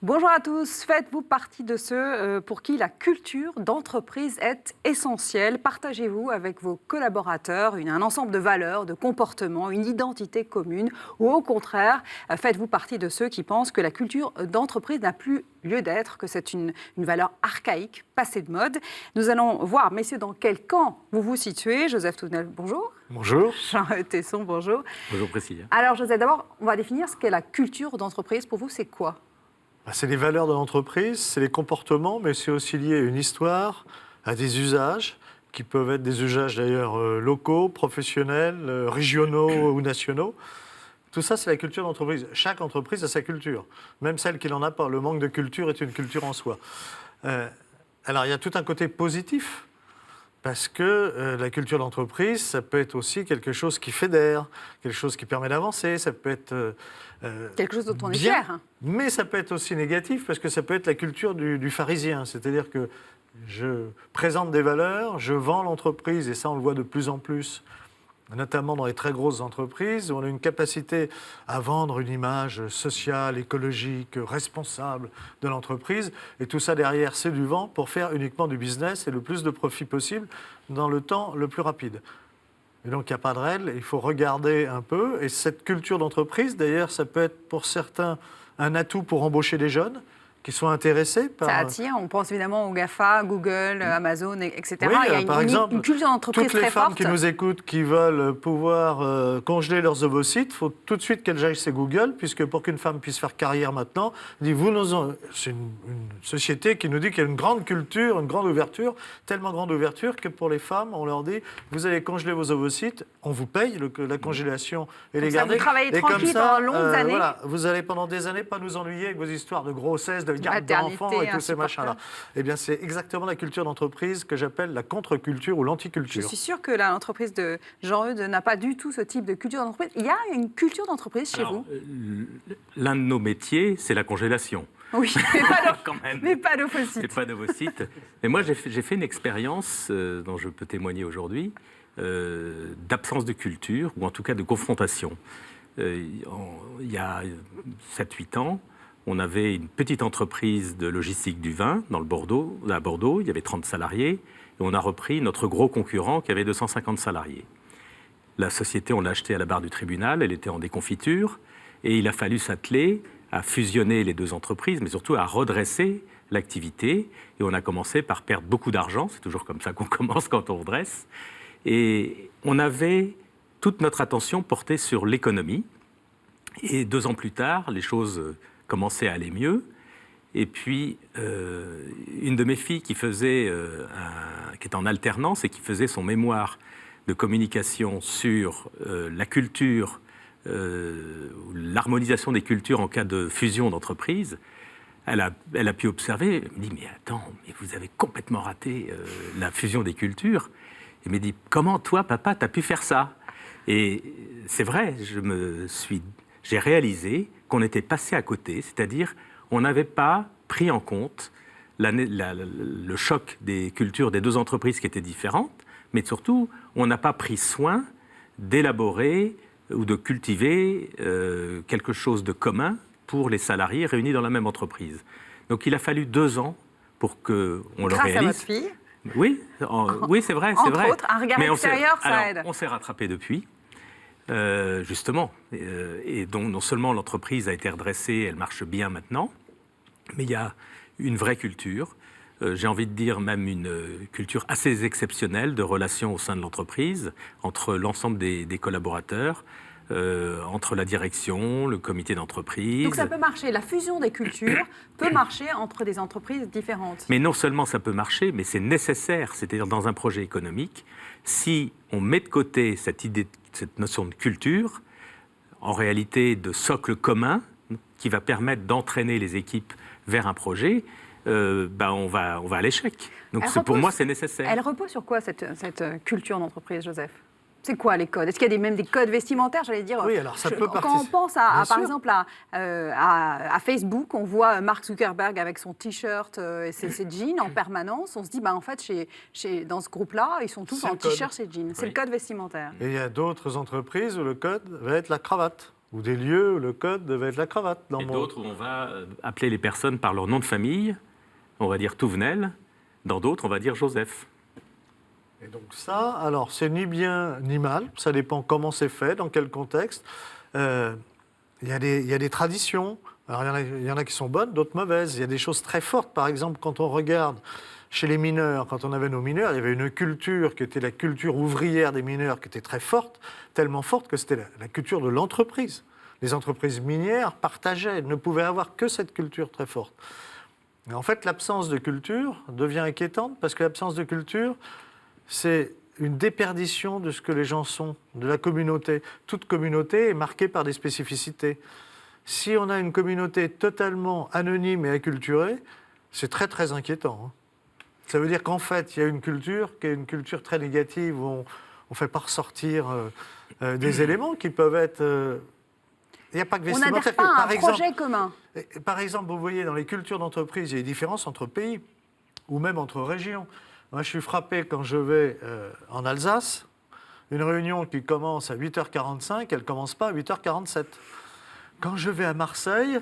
Bonjour à tous, faites-vous partie de ceux pour qui la culture d'entreprise est essentielle? Partagez-vous avec vos collaborateurs un ensemble de valeurs, de comportements, une identité commune? Ou au contraire, faites-vous partie de ceux qui pensent que la culture d'entreprise n'a plus lieu d'être, que c'est une valeur archaïque, passée de mode? Nous allons voir, messieurs, dans quel camp vous vous situez. Joseph Tounel, bonjour. Bonjour. Jean Tesson, bonjour. Bonjour Priscilla. Alors Joseph, d'abord, on va définir ce qu'est la culture d'entreprise. Pour vous, c'est quoi? C'est les valeurs de l'entreprise, c'est les comportements, mais c'est aussi lié à une histoire, à des usages, qui peuvent être des usages d'ailleurs locaux, professionnels, régionaux ou nationaux. Tout ça, c'est la culture d'entreprise. Chaque entreprise a sa culture, même celle qui n'en a pas. Le manque de culture est une culture en soi. Alors, il y a tout un côté positif, parce que la culture d'entreprise, ça peut être aussi quelque chose qui fédère, quelque chose qui permet d'avancer, ça peut être... quelque chose dont on est bien, fier. Hein. Mais ça peut être aussi négatif, parce que ça peut être la culture du pharisien. C'est-à-dire que je présente des valeurs, je vends l'entreprise, et ça on le voit de plus en plus, notamment dans les très grosses entreprises, où on a une capacité à vendre une image sociale, écologique, responsable de l'entreprise. Et tout ça derrière, c'est du vent pour faire uniquement du business et le plus de profit possible dans le temps le plus rapide. Et donc, il n'y a pas de règle, il faut regarder un peu. Et cette culture d'entreprise, d'ailleurs, ça peut être pour certains un atout pour embaucher des jeunes qui sont intéressés par... Ça attire, on pense évidemment aux GAFA, Google, Amazon, etc. Oui, il y a par exemple, une culture d'entreprise toutes les très femmes forte. qui nous écoutent, qui veulent pouvoir congeler leurs ovocytes, il faut tout de suite qu'elles aillent chez Google, puisque pour qu'une femme puisse faire carrière maintenant, c'est une société qui nous dit qu'il y a une grande culture, une grande ouverture, tellement grande ouverture que pour les femmes, on leur dit, vous allez congeler vos ovocytes, on vous paye la congélation et les garder. Vous travaillez et tranquille pendant longues années. Voilà, vous allez pendant des années pas nous ennuyer avec vos histoires de grossesse, de garde d'enfants et tous ces machins-là. Eh bien, c'est exactement la culture d'entreprise que j'appelle la contre-culture ou l'anticulture. Je suis sûre que l'entreprise de Jean-Eudes n'a pas du tout ce type de culture d'entreprise. Il y a une culture d'entreprise chez vous? L'un de nos métiers, c'est la congélation. Oui, mais pas d'ovocytes. Et pas d'ovocytes. Mais moi, j'ai fait une expérience dont je peux témoigner aujourd'hui, d'absence de culture, ou en tout cas de confrontation. Il y a 7-8 ans, on avait une petite entreprise de logistique du vin à Bordeaux, il y avait 30 salariés, et on a repris notre gros concurrent qui avait 250 salariés. La société, on l'a achetée à la barre du tribunal, elle était en déconfiture, et il a fallu s'atteler à fusionner les deux entreprises, mais surtout à redresser l'activité, et on a commencé par perdre beaucoup d'argent, c'est toujours comme ça qu'on commence quand on redresse, et on avait toute notre attention portée sur l'économie, et 2 ans plus tard, les choses commençait à aller mieux. Et puis, une de mes filles qui était en alternance et qui faisait son mémoire de communication sur la culture, l'harmonisation des cultures en cas de fusion d'entreprises, elle a pu observer, elle me dit, mais attends, mais vous avez complètement raté la fusion des cultures. Elle me dit, comment toi, papa, t'as pu faire ça? Et c'est vrai, j'ai réalisé qu'on était passé à côté, c'est-à-dire on n'avait pas pris en compte le choc des cultures des deux entreprises qui étaient différentes, mais surtout, on n'a pas pris soin d'élaborer ou de cultiver quelque chose de commun pour les salariés réunis dans la même entreprise. Donc il a fallu 2 ans pour qu'on le réalise. Grâce à votre fille. Oui, oui, c'est vrai. Entre autres, un regard extérieur, ça aide. On s'est rattrapé depuis. Justement, et donc non seulement l'entreprise a été redressée, elle marche bien maintenant, mais il y a une vraie culture, j'ai envie de dire même une culture assez exceptionnelle de relations au sein de l'entreprise, entre l'ensemble des collaborateurs, entre la direction, le comité d'entreprise. Donc ça peut marcher, la fusion des cultures peut marcher entre des entreprises différentes. Mais non seulement ça peut marcher, mais c'est nécessaire, c'est-à-dire dans un projet économique, si on met de côté cette notion de culture, en réalité de socle commun, qui va permettre d'entraîner les équipes vers un projet, on va à l'échec. Donc pour moi, c'est nécessaire. Elle repose sur quoi, cette culture d'entreprise, Joseph? C'est quoi les codes? Est-ce qu'il y a même des codes vestimentaires, j'allais dire? Oui, alors ça peut Quand on pense par exemple à Facebook, on voit Mark Zuckerberg avec son t-shirt et ses jeans en permanence. On se dit, en fait, dans ce groupe-là, ils sont tous en t-shirt et jeans. C'est le code vestimentaire. Et il y a d'autres entreprises où le code va être la cravate ou des lieux où le code devait être la cravate. Dans Et mon... d'autres où on va appeler les personnes par leur nom de famille, on va dire Touvenel, dans d'autres on va dire Joseph. Et donc ça, alors c'est ni bien ni mal, ça dépend comment c'est fait, dans quel contexte. Il y a des traditions, alors il y en a qui sont bonnes, d'autres mauvaises. Il y a des choses très fortes, par exemple quand on regarde chez les mineurs, quand on avait nos mineurs, il y avait une culture qui était la culture ouvrière des mineurs qui était très forte, tellement forte que c'était la culture de l'entreprise. Les entreprises minières partageaient, ne pouvaient avoir que cette culture très forte. Et en fait, l'absence de culture devient inquiétante parce que l'absence de culture, c'est une déperdition de ce que les gens sont, de la communauté. Toute communauté est marquée par des spécificités. Si on a une communauté totalement anonyme et acculturée, c'est très très inquiétant, hein. Ça veut dire qu'en fait, il y a une culture qui est une culture très négative, où on ne fait pas ressortir des éléments qui peuvent être... il n'y a pas que On vestimentaire. n'adhère pas à un projet commun. Par exemple, vous voyez, dans les cultures d'entreprise, il y a des différences entre pays ou même entre régions. Moi, je suis frappé quand je vais en Alsace, une réunion qui commence à 8h45, elle ne commence pas à 8h47. Quand je vais à Marseille,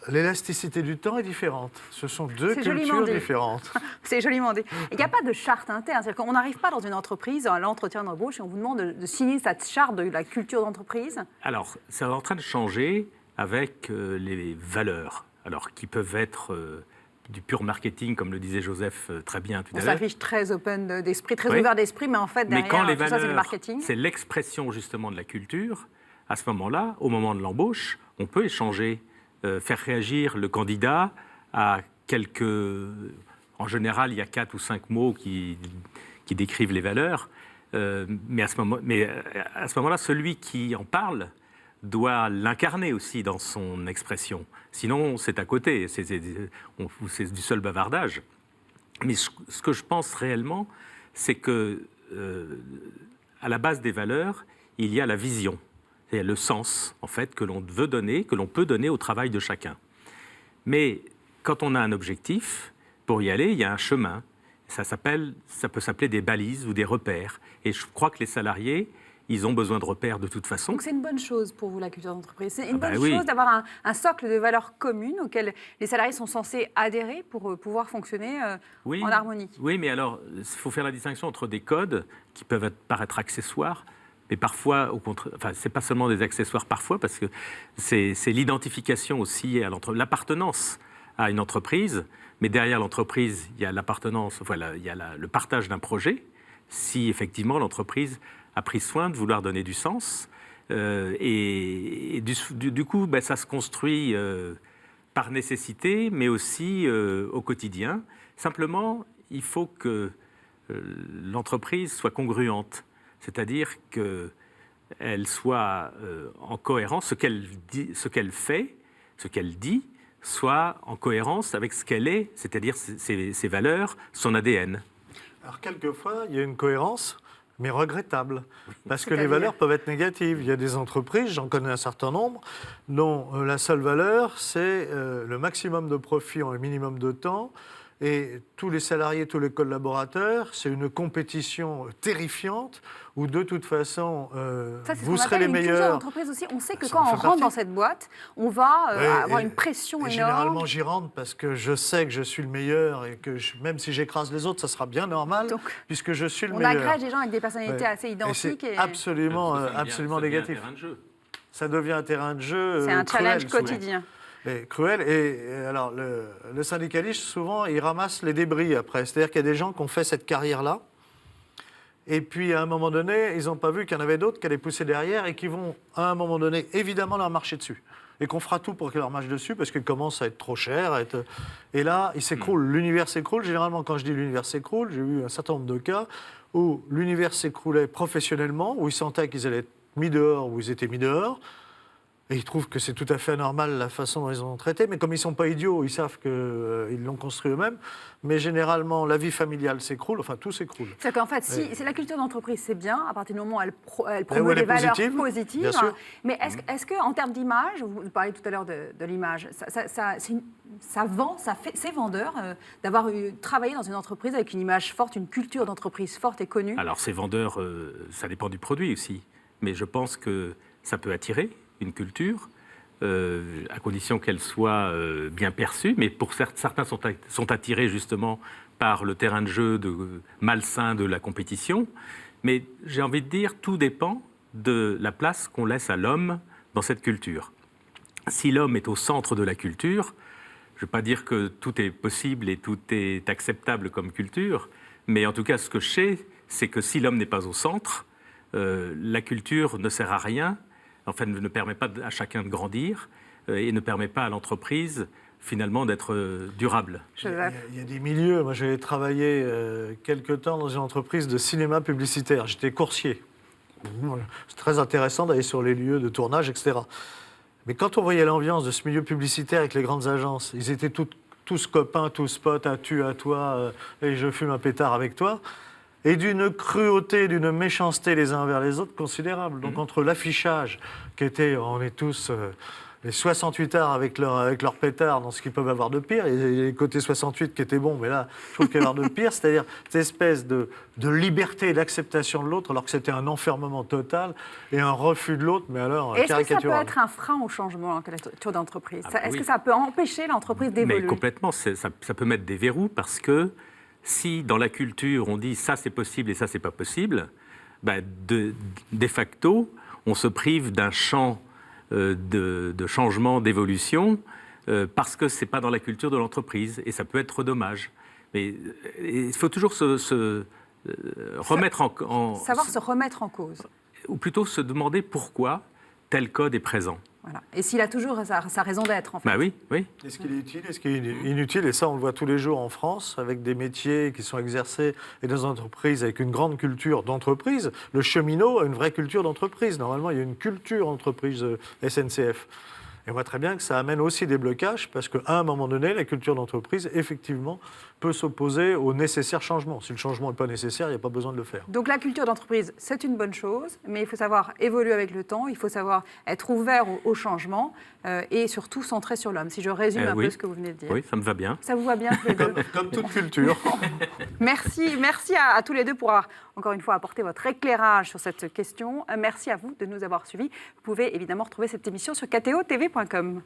l'élasticité du temps est différente. Ce sont deux cultures différentes. C'est joliment dit. Il n'y a pas de charte interne. C'est-à-dire qu'on n'arrive pas dans une entreprise, à l'entretien d'embauche, et on vous demande de signer cette charte de la culture d'entreprise. Alors, c'est en train de changer avec les valeurs, alors qui peuvent être du pur marketing, comme le disait Joseph très bien tout à l'heure. On s'affiche très open d'esprit, très ouvert d'esprit, mais en fait, derrière, mais quand les tout ça, c'est le marketing. C'est l'expression justement de la culture. À ce moment-là, au moment de l'embauche, on peut échanger, faire réagir le candidat à quelques... En général, il y a 4 ou 5 mots qui décrivent les valeurs. Mais à ce moment-là, celui qui en parle doit l'incarner aussi dans son expression. Sinon, c'est à côté, c'est du seul bavardage. Mais ce que je pense réellement, c'est que à la base des valeurs, il y a la vision, c'est le sens, en fait, que l'on veut donner, que l'on peut donner au travail de chacun. Mais quand on a un objectif, pour y aller, il y a un chemin. Ça peut s'appeler des balises ou des repères. Et je crois que les salariés, ils ont besoin de repères de toute façon. Donc c'est une bonne chose pour vous, la culture d'entreprise. C'est une bonne chose d'avoir un socle de valeurs communes auxquelles les salariés sont censés adhérer pour pouvoir fonctionner en harmonie. Oui, mais alors, il faut faire la distinction entre des codes qui peuvent paraître accessoires, mais parfois, au contraire, enfin, c'est pas seulement des accessoires parfois, parce que c'est l'identification aussi à l'appartenance à une entreprise, mais derrière l'entreprise, il y a l'appartenance, voilà, il y a le partage d'un projet, si effectivement l'entreprise a pris soin de vouloir donner du sens. Et du coup, ça se construit par nécessité, mais aussi au quotidien. Simplement, il faut que l'entreprise soit congruente, c'est-à-dire qu'elle soit en cohérence, ce qu'elle fait, ce qu'elle dit, soit en cohérence avec ce qu'elle est, c'est-à-dire ses valeurs, son ADN. Alors, quelquefois, il y a une cohérence, mais regrettable, parce que les valeurs peuvent être négatives. Il y a des entreprises, j'en connais un certain nombre, dont la seule valeur, c'est le maximum de profit en un minimum de temps, et tous les salariés, tous les collaborateurs, c'est une compétition terrifiante, où de toute façon, vous serez les meilleurs. Entreprise aussi. On sait que quand on rentre dans cette boîte, on va avoir une pression énorme. Généralement, j'y rentre parce que je sais que je suis le meilleur et que même si j'écrase les autres, ça sera bien normal, puisque je suis le meilleur. On agrège des gens avec des personnalités assez identiques. C'est absolument négatif. Ça devient un terrain de jeu. C'est un challenge quotidien. Cruel. Et alors, le syndicaliste, souvent, il ramasse les débris après. C'est-à-dire qu'il y a des gens qui ont fait cette carrière-là. Et puis, à un moment donné, ils n'ont pas vu qu'il y en avait d'autres qui allaient pousser derrière et qui vont, à un moment donné, évidemment, leur marcher dessus. Et qu'on fera tout pour qu'ils leur marchent dessus parce qu'ils commencent à être trop chers. Et là, ils s'écroulent. L'univers s'écroule. Généralement, quand je dis l'univers s'écroule, j'ai eu un certain nombre de cas où l'univers s'écroulait professionnellement, où ils sentaient qu'ils allaient être mis dehors, où ils étaient mis dehors. Et ils trouvent que c'est tout à fait anormal la façon dont ils ont traité. Mais comme ils ne sont pas idiots, ils savent qu'ils l'ont construit eux-mêmes. Mais généralement, la vie familiale s'écroule, enfin tout s'écroule. C'est-à-dire qu'en fait, si la culture d'entreprise, c'est bien, à partir du moment où elle promeut des valeurs positives. Bien sûr. Mais est-ce qu'en termes d'image, vous parliez tout à l'heure de l'image, ça vend, c'est vendeur d'avoir travaillé dans une entreprise avec une image forte, une culture d'entreprise forte et connue? Alors c'est vendeur, ça dépend du produit aussi. Mais je pense que ça peut attirer. une culture, à condition qu'elle soit bien perçue, mais pour certains sont attirés justement par le terrain de jeu malsain de la compétition. Mais j'ai envie de dire, tout dépend de la place qu'on laisse à l'homme dans cette culture. Si l'homme est au centre de la culture, je ne veux pas dire que tout est possible et tout est acceptable comme culture, mais en tout cas, ce que je sais, c'est que si l'homme n'est pas au centre, la culture ne sert à rien, enfin ne permet pas à chacun de grandir et ne permet pas à l'entreprise finalement d'être durable. Il y a des milieux, moi j'ai travaillé quelque temps dans une entreprise de cinéma publicitaire, j'étais coursier. C'est très intéressant d'aller sur les lieux de tournage, etc. Mais quand on voyait l'ambiance de ce milieu publicitaire avec les grandes agences, ils étaient tous copains, tous potes, à tu, à toi, et je fume un pétard avec toi, et d'une cruauté, d'une méchanceté les uns vers les autres considérable. Donc entre l'affichage, qui était, on est tous les 68 arts avec leur pétard dans ce qu'ils peuvent avoir de pire, et les côtés 68 qui étaient bons, mais là, je trouve qu'il y a de pire, c'est-à-dire cette espèce de liberté et d'acceptation de l'autre, alors que c'était un enfermement total et un refus de l'autre, mais alors caricatural. Est-ce que ça peut être un frein au changement en culture d'entreprise? Est-ce que ça peut empêcher l'entreprise d'évoluer? Mais complètement, ça peut mettre des verrous, parce que si dans la culture on dit ça c'est possible et ça c'est pas possible, de facto on se prive d'un champ de changement, d'évolution, parce que ce n'est pas dans la culture de l'entreprise, et ça peut être dommage. Mais il faut toujours remettre savoir se remettre en cause. Ou plutôt se demander pourquoi tel code est présent. Voilà. Et s'il a toujours sa raison d'être, en fait. Oui. Est-ce qu'il est utile, est-ce qu'il est inutile? Et ça, on le voit tous les jours en France, avec des métiers qui sont exercés et des entreprises avec une grande culture d'entreprise. Le cheminot a une vraie culture d'entreprise. Normalement, il y a une culture d'entreprise SNCF. Et on voit très bien que ça amène aussi des blocages, parce qu'à un moment donné, la culture d'entreprise, effectivement, peut s'opposer au nécessaire changement. Si le changement n'est pas nécessaire, il n'y a pas besoin de le faire. Donc la culture d'entreprise, c'est une bonne chose, mais il faut savoir évoluer avec le temps, il faut savoir être ouvert au changement et surtout centré sur l'homme. Si je résume un peu ce que vous venez de dire. Oui, ça me va bien. Ça vous va bien tous les deux? Comme toute culture. Merci à tous les deux pour avoir, encore une fois, apporté votre éclairage sur cette question. Merci à vous de nous avoir suivis. Vous pouvez évidemment retrouver cette émission sur kto-tv.com.